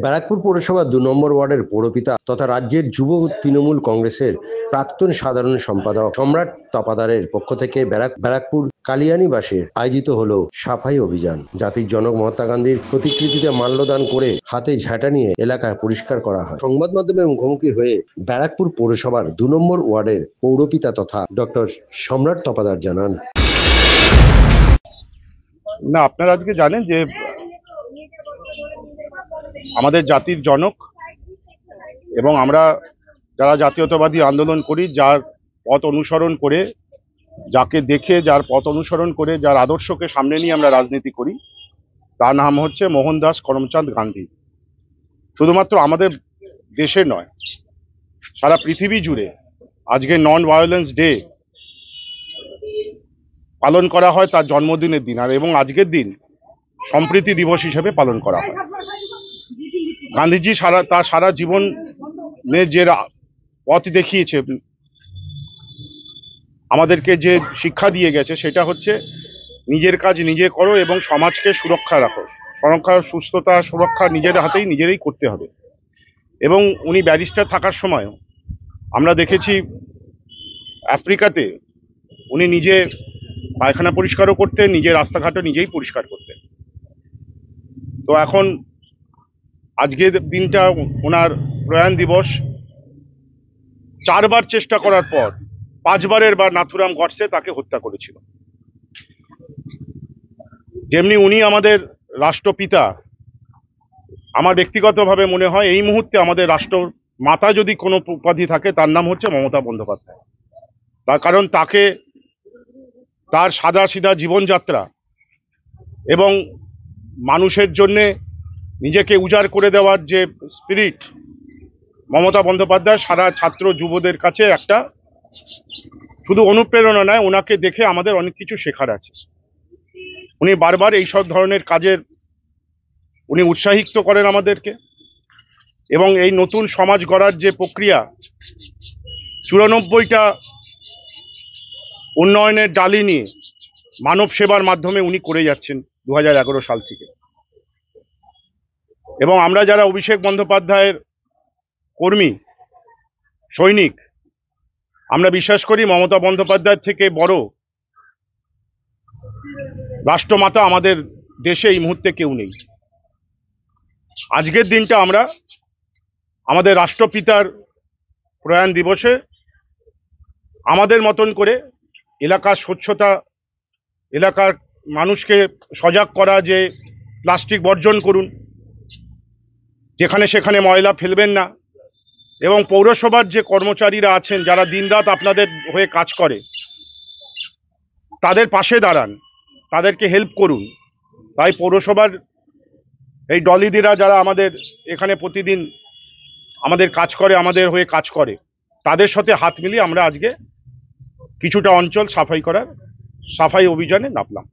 ব্যারাকপুর পৌরসভা ২ নম্বর ওয়ার্ডের পৌরপিতা তথা রাজ্যের যুব তৃণমূল কংগ্রেসের প্রাক্তন সাধারণ সম্পাদক সম্রাট তপাদারের পক্ষ থেকে ব্যারাকপুর কালিয়ানীবাসে আয়োজিত হলো সাফাই অভিযান। জাতির জনক মহাত্মা গান্ধীর প্রতিকৃতিতে মাল্যদান করে হাতে ঝাঁটা নিয়ে এলাকা পরিষ্কার করা হয়। সংবাদ মাধ্যমের মুখোমুখি হয়ে ব্যারাকপুর পৌরসভার ২ নম্বর ওয়ার্ডের পৌরপিতা তথা ডক্টর সম্রাট তপাদার জানান, না, আপনারা আজকে জানেন যে আমাদের জাতির জনক এবং আমরা যারা জাতীয়তাবাদী আন্দোলন করি, যার পথ অনুসরণ করে, যাকে দেখে, যার পথ অনুসরণ করে, যার আদর্শকে সামনে নিয়ে আমরা রাজনীতি করি, তার নাম হচ্ছে মোহনদাস করমচাঁদ গান্ধী। শুধুমাত্র আমাদের দেশে নয়, সারা পৃথিবী জুড়ে আজকে নন ভায়োলেন্স ডে পালন করা হয় তার জন্মদিনের দিন, আর এবং আজকের দিন সম্প্রীতি দিবস হিসেবে পালন করা হয়। গান্ধীজি তার সারা জীবনের যে পথ দেখিয়েছে, আমাদেরকে যে শিক্ষা দিয়ে গেছে, সেটা হচ্ছে নিজের কাজ নিজে করো এবং সমাজকে সুরক্ষা রাখো। সুস্থতা সুরক্ষা নিজের হাতেই নিজেরাই করতে হবে। এবং উনি ব্যারিস্টার থাকার সময় আমরা দেখেছি আফ্রিকাতে উনি নিজে পায়খানা পরিষ্কারও করতেন, নিজের রাস্তাঘাটও নিজেই পরিষ্কার করতেন। তো এখন আজকের দিনটা ওনার প্রয়াণ দিবস। 4 বার চেষ্টা করার পর 5 বারের বার নাথুরাম গডসে তাকে হত্যা করেছিল। যেমনি উনি আমাদের রাষ্ট্রপিতা, আমার ব্যক্তিগতভাবে মনে হয় এই মুহূর্তে আমাদের রাষ্ট্র মাতা যদি কোনো উপাধি থাকে তার নাম হচ্ছে মমতা বন্দ্যোপাধ্যায়। তার কারণ তাকে তার সাদা সিধা জীবনযাত্রা এবং মানুষের জন্যে নিজেকে উজাড় করে দেওয়ার যে স্পিরিট, মমতা বন্দ্যোপাধ্যায় সারা ছাত্র যুবদের কাছে একটা শুধু অনুপ্রেরণা নয়, ওনাকে দেখে আমাদের অনেক কিছু শেখার আছে। উনি বারবার এইসব ধরনের কাজের উনি উৎসাহিত করেন আমাদেরকে, এবং এই নতুন সমাজ গড়ার যে প্রক্রিয়া, 94টা উন্নয়নের ডালি নিয়ে মানব সেবার মাধ্যমে উনি করে যাচ্ছেন 2011 সাল থেকে। এবং আমরা যারা অভিষেক বন্দ্যোপাধ্যায়ের কর্মী সৈনিক, আমরা বিশ্বাস করি মমতা বন্দ্যোপাধ্যায়ের থেকে বড় রাষ্ট্রমাতা আমাদের দেশে এই মুহূর্তে কেউ নেই। আজকের দিনটা আমরা আমাদের রাষ্ট্রপিতার প্রয়াণ দিবসে আমাদের মতন করে এলাকার স্বচ্ছতা, এলাকার মানুষকে সজাগ করা যে প্লাস্টিক বর্জন করুন, যেখানে সেখানে ময়লা ফেলবেন না, এবং পৌরসভার যে কর্মচারীরা আছেন যারা দিনরাত আপনাদের হয়ে কাজ করে, তাদের পাশে দাঁড়ান, তাদেরকে হেল্প করুন। তাই পৌরসভার এই ডলিদিরা যারা আমাদের এখানে প্রতিদিন আমাদের কাজ করে, আমাদের হয়ে কাজ করে, তাদের সাথে হাত মিলিয়ে আমরা আজকে কিছুটা অঞ্চল সাফাই অভিযানে নামলাম।